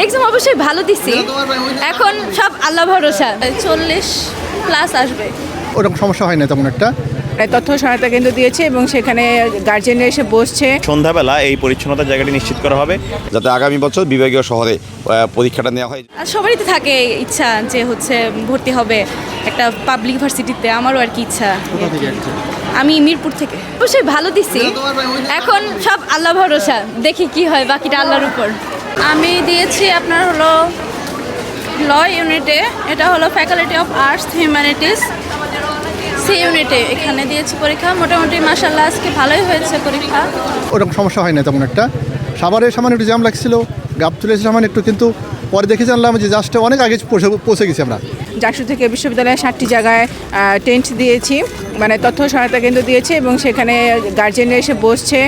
Exam অবশ্যই ভালো দিছি, এখন সব আল্লাহ ভরসা। 40+ আসবে। ওরকম সমস্যা হয় না তেমন একটা। তথ্য সহায়তা কেন্দ্র দিয়েছে এবং সেখানে গার্জেনরা এসে বসছে। সন্ধ্যাবেলা এই পরিচ্ছন্নতার জায়গাটি নিশ্চিত করা হবে যাতে আগামী বছর বিভাগীয় শহরে পরীক্ষাটা নেওয়া হয়। আর সবারই তো থাকে ইচ্ছা যে হচ্ছে ভর্তি হবে একটা পাবলিক ভার্সিটিতে, আমারও আর কি ইচ্ছা। আমি মিরপুর থেকে। অবশ্যই ভালো দিছি, এখন সব আল্লাহ ভরসা, দেখি কি হয়, বাকিটা আল্লাহর উপর। আমি দিয়েছি আপনার হলো ল ইউনিটে, এটা হলো faculty of arts humanities C ইউনিটে, এখানে দিয়েছি পরীক্ষা। মোটামুটি মাশাআল্লাহ আজকে ভালোই হয়েছে পরীক্ষা। ওরকম সমস্যা হয় না তেমন একটা। সাভারের সামান্য একটু জ্যাম লাগছিল, গাবতলীর সামান্য একটু, কিন্তু পরে দেখে জানলাম যে জাস্ট অনেক আগে পৌঁছে গেছি আমরা। জাকসু থেকে বিশ্ববিদ্যালয়ে 7টি জায়গায় টেন্ট দিয়েছি, মানে তথ্য সহায়তা কেন্দ্র দিয়েছে এবং সেখানে গার্জেনরা এসে বসছে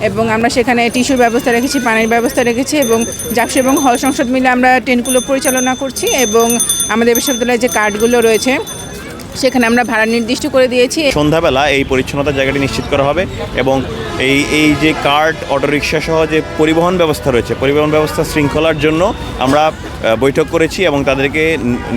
এবং আমরা সেখানে টিস্যুর ব্যবস্থা রেখেছি, পানির ব্যবস্থা রেখেছি এবং জাকসু এবং হল সংসদ মিলে আমরা টেন্টগুলো পরিচালনা করছি এবং আমাদের বিশ্ববিদ্যালয়ে যে কার্ডগুলো রয়েছে সেখানে আমরা ভাড়া নির্দিষ্ট করে দিয়েছি। সন্ধ্যাবেলা এই পরিচ্ছন্নতার জায়গাটি নিশ্চিত করা হবে এবং এই যে কার্ট, অটোরিকশা সহ যে পরিবহন ব্যবস্থা রয়েছে, পরিবহন ব্যবস্থা শৃঙ্খলার জন্য আমরা বৈঠক করেছি এবং তাদেরকে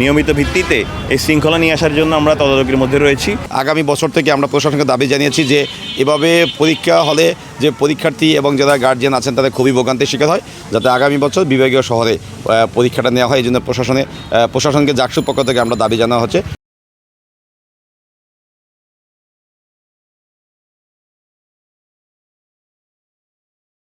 নিয়মিত ভিত্তিতে এই শৃঙ্খলা নিয়ে আসার জন্য আমরা তদারকির মধ্যে রয়েছি। আগামী বছর থেকে আমরা প্রশাসনকে দাবি জানিয়েছি যে এভাবে পরীক্ষা হলে যে পরীক্ষার্থী এবং যারা গার্জিয়ান আছেন তাদের খুবই ভোগান্তির শিকার হয়, যাতে আগামী বছর বিভাগীয় শহরে পরীক্ষাটা নেওয়া হয়। এই জন্য প্রশাসনকে জাকসুর পক্ষ থেকে আমরা দাবি জানানো হচ্ছে।